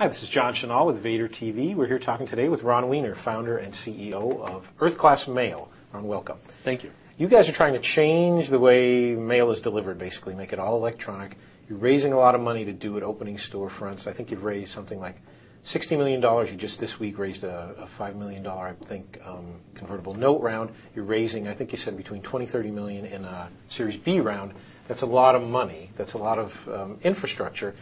Hi, this is John Chenal with Vator TV. We're here talking today with Ron Wiener, founder and CEO of Earth Class Mail. Ron, welcome. Thank you. You guys are trying to change the way mail is delivered, basically, make it all electronic. You're raising a lot of money to do it, opening storefronts. I think you've raised something like $60 million. You just this week raised a $5 million, I think, convertible note round. You're raising, I think you said, between $20-30 million in a Series B round. That's a lot of money. That's a lot of infrastructure.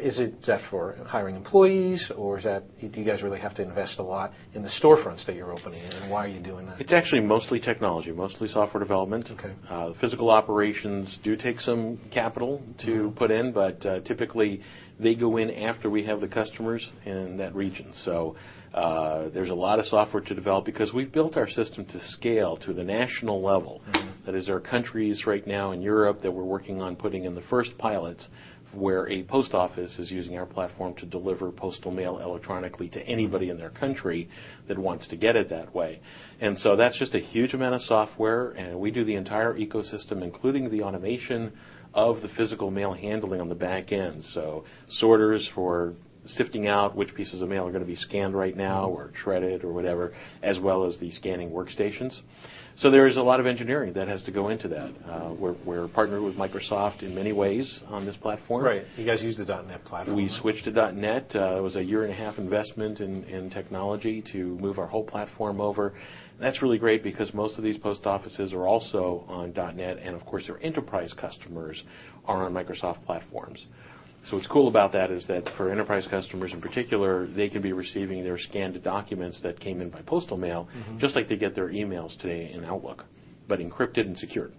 Is that for hiring employees, or is that, do you guys really have to invest a lot in the storefronts that you're opening, and why are you doing that? It's actually mostly technology, mostly software development. Okay. Physical operations do take some capital to put in, but typically they go in after we have the customers in that region. So there's a lot of software to develop because we've built our system to scale to the national level. That is, there are countries right now in Europe that we're working on putting in the first pilots where a post office is using our platform to deliver postal mail electronically to anybody in their country that wants to get it that way. And so that's just a huge amount of software, and we do the entire ecosystem, including the automation of the physical mail handling on the back end. So sorters for sifting out which pieces of mail are going to be scanned right now or shredded or whatever, as well as the scanning workstations. So there is a lot of engineering that has to go into that. We're partnered with Microsoft in many ways on this platform. Right. You guys use the .NET platform. We switched to .NET. It was a year-and-a-half investment in technology to move our whole platform over. And that's really great because most of these post offices are also on .NET, and of course their enterprise customers are on Microsoft platforms. So what's cool about that is that for enterprise customers in particular, they can be receiving their scanned documents that came in by postal mail, just like they get their emails today in Outlook, but encrypted and secured.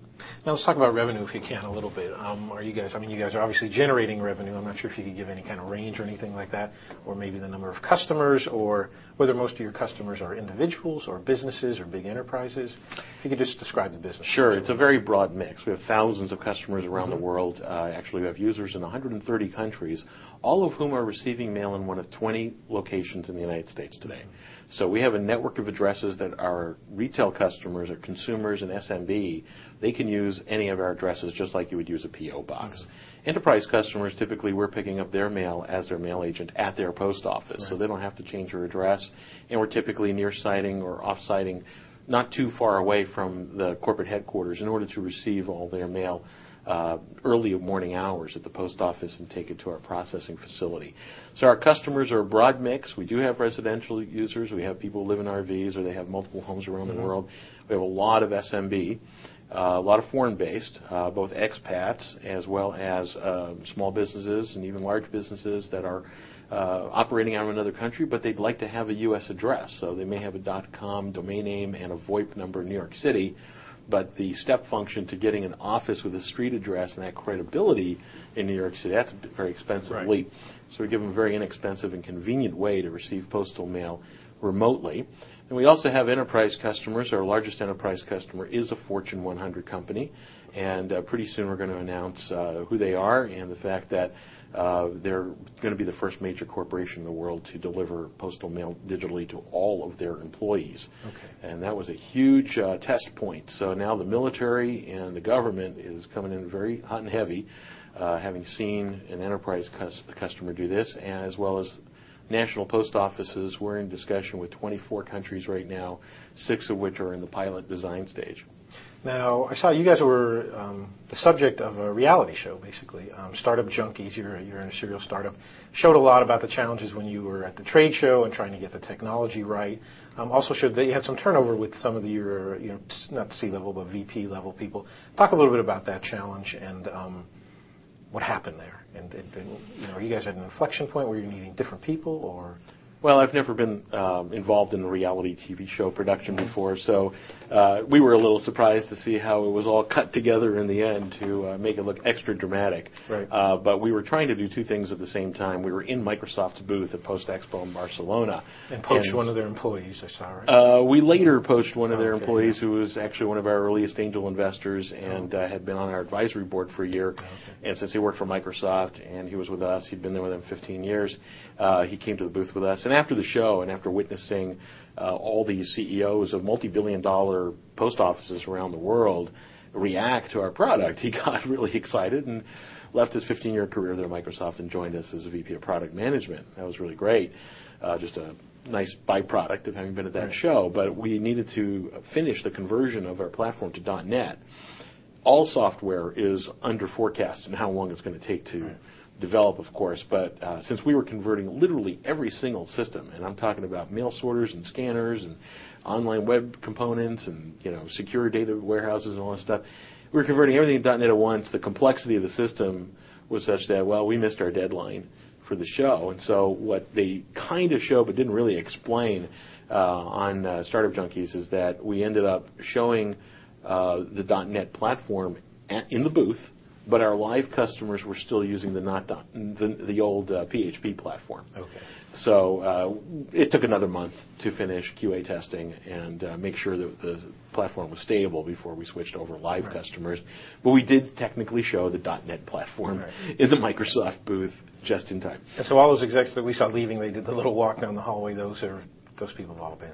Now let's talk about revenue if you can a little bit. You guys are obviously generating revenue. I'm not sure if you could give any kind of range or anything like that, or maybe the number of customers, or whether most of your customers are individuals or businesses or big enterprises. If you could just describe the business. Sure. It's a very broad mix. We have thousands of customers around the world. Actually, we have users in 130 countries, all of whom are receiving mail in one of 20 locations in the United States today. So we have a network of addresses that our retail customers or consumers and SMB, they can use any of our addresses just like you would use a P.O. box. Enterprise customers, typically we're picking up their mail as their mail agent at their post office, so they don't have to change their address, and we're typically near-siting or off-siting not too far away from the corporate headquarters in order to receive all their mail early morning hours at the post office and take it to our processing facility. So our customers are a broad mix. We do have residential users. We have people who live in RVs or they have multiple homes around the world. We have a lot of SMB, a lot of foreign-based, both expats as well as small businesses and even large businesses that are operating out of another country, but they'd like to have a U.S. address. So they may have a .com domain name and a VoIP number in New York City, but the step function to getting an office with a street address and that credibility in New York City, that's a very expensive leap. So we give them a very inexpensive and convenient way to receive postal mail remotely. And we also have enterprise customers. Our largest enterprise customer is a Fortune 100 company, and pretty soon we're going to announce who they are and the fact that they're going to be the first major corporation in the world to deliver postal mail digitally to all of their employees. And that was a huge test point. So now the military and the government is coming in very hot and heavy, having seen an enterprise customer do this, as well as national post offices. We're in discussion with 24 countries right now, 6 of which are in the pilot design stage. Now, I saw you guys were the subject of a reality show, basically. Startup Junkies, you're in a serial startup. Showed a lot about the challenges when you were at the trade show and trying to get the technology right. Also showed that you had some turnover with some of your, not C-level, but VP-level people. Talk a little bit about that challenge and what happened there. And you guys at an inflection point where you're needing different people, or? Well, I've never been involved in a reality TV show production before, so we were a little surprised to see how it was all cut together in the end to make it look extra dramatic. But we were trying to do 2 things at the same time. We were in Microsoft's booth at Post Expo in Barcelona. And poached one of their employees, I saw, right? We later poached one of their employees who was actually one of our earliest angel investors and had been on our advisory board for a year. And since he worked for Microsoft and he was with us, he'd been there with them 15 years, he came to the booth with us. And after the show and after witnessing all these CEOs of multi-billion-dollar post offices around the world react to our product, he got really excited and left his 15-year career there at Microsoft and joined us as a VP of Product Management. That was really great. Just a nice byproduct of having been at that show. But we needed to finish the conversion of our platform to .NET. All software is under forecast and how long it's going to take to develop, of course. But since we were converting literally every single system, and I'm talking about mail sorters and scanners and online web components and secure data warehouses and all that stuff, we were converting everything to .NET at once. The complexity of the system was such that, well, we missed our deadline for the show. And so what they kind of showed but didn't really explain on Startup Junkies is that we ended up showing the .NET platform in the booth, but our live customers were still using the old PHP platform. Okay. So it took another month to finish QA testing and make sure that the platform was stable before we switched over live customers. But we did technically show the .NET platform in the Microsoft booth just in time. And so all those execs that we saw leaving, they did the little walk down the hallway. Those people have all been.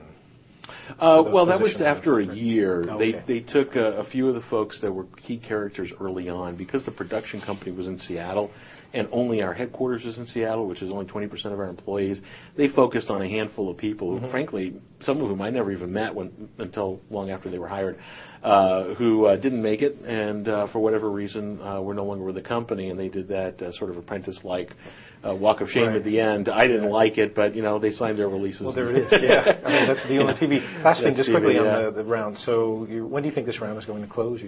Well, that was after a year. Oh, okay. They took a few of the folks that were key characters early on because the production company was in Seattle and only our headquarters is in Seattle, which is only 20% of our employees. They focused on a handful of people, who, frankly, some of whom I never even met until long after they were hired, who didn't make it and for whatever reason were no longer with the company, and they did that sort of apprentice-like walk of shame at the end. I didn't like it, but they signed their releases. Well, there it is. Yeah, I mean, that's the deal on TV. Last thing, just quickly on the round. So, when do you think this round is going to close?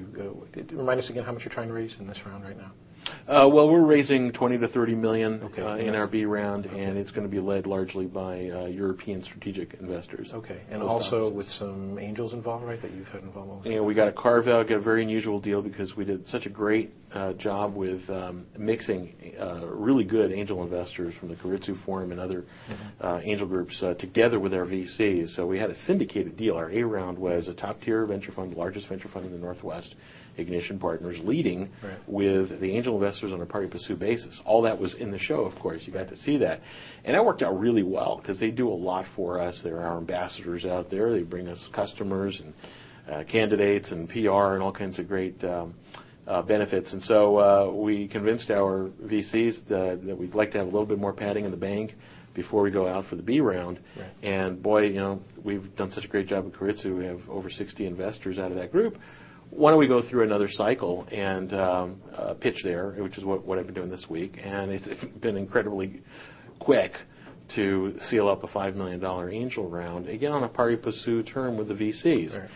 Remind us again how much you're trying to raise in this round right now. Well, we're raising 20 to 30 million in our B round, and it's going to be led largely by European strategic investors. Okay, and also with some angels involved, right? That you've had involvement with. We got a carve-out, got a very unusual deal because we did such a great job with mixing really good angel investors from the Keiretsu Forum and other angel groups together with our VCs. So we had a syndicated deal. Our A round was a top-tier venture fund, the largest venture fund in the Northwest, Ignition Partners, leading with the angel investors on a pari passu basis. All that was in the show, of course. You got to see that. And that worked out really well because they do a lot for us. They're our ambassadors out there. They bring us customers and candidates and PR and all kinds of great benefits. And so we convinced our VCs that we'd like to have a little bit more padding in the bank before we go out for the B round. And boy, we've done such a great job at Keiretsu. We have over 60 investors out of that group. Why don't we go through another cycle and pitch there, which is what I've been doing this week. And it's been incredibly quick to seal up a $5 million angel round, again on a pari passu term with the VCs.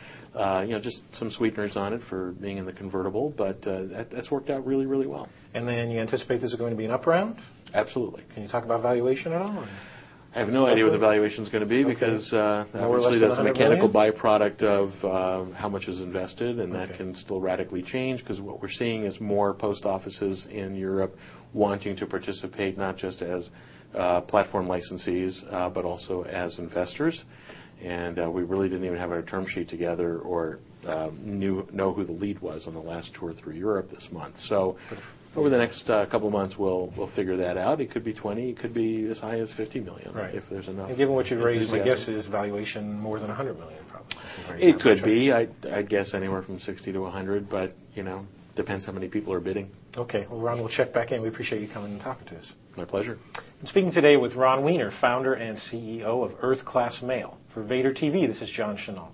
Just some sweeteners on it for being in the convertible, but that's worked out really, really well. And then you anticipate this is going to be an up round? Absolutely. Can you talk about valuation at all? Or? I have no idea what the valuation is going to be because obviously that's a mechanical byproduct of how much is invested, and that can still radically change because what we're seeing is more post offices in Europe wanting to participate not just as platform licensees but also as investors. And we really didn't even have our term sheet together or know who the lead was on the last tour through Europe this month. So over the next couple of months, we'll figure that out. It could be 20. It could be as high as 50 million if there's enough. And given what you've raised, my guess is valuation more than 100 million, probably. It could be. I'd guess anywhere from 60 to 100, but depends how many people are bidding. Okay. Well, Ron, we'll check back in. We appreciate you coming and talking to us. My pleasure. I'm speaking today with Ron Wiener, founder and CEO of Earth Class Mail. For Vator TV, this is John Chennault.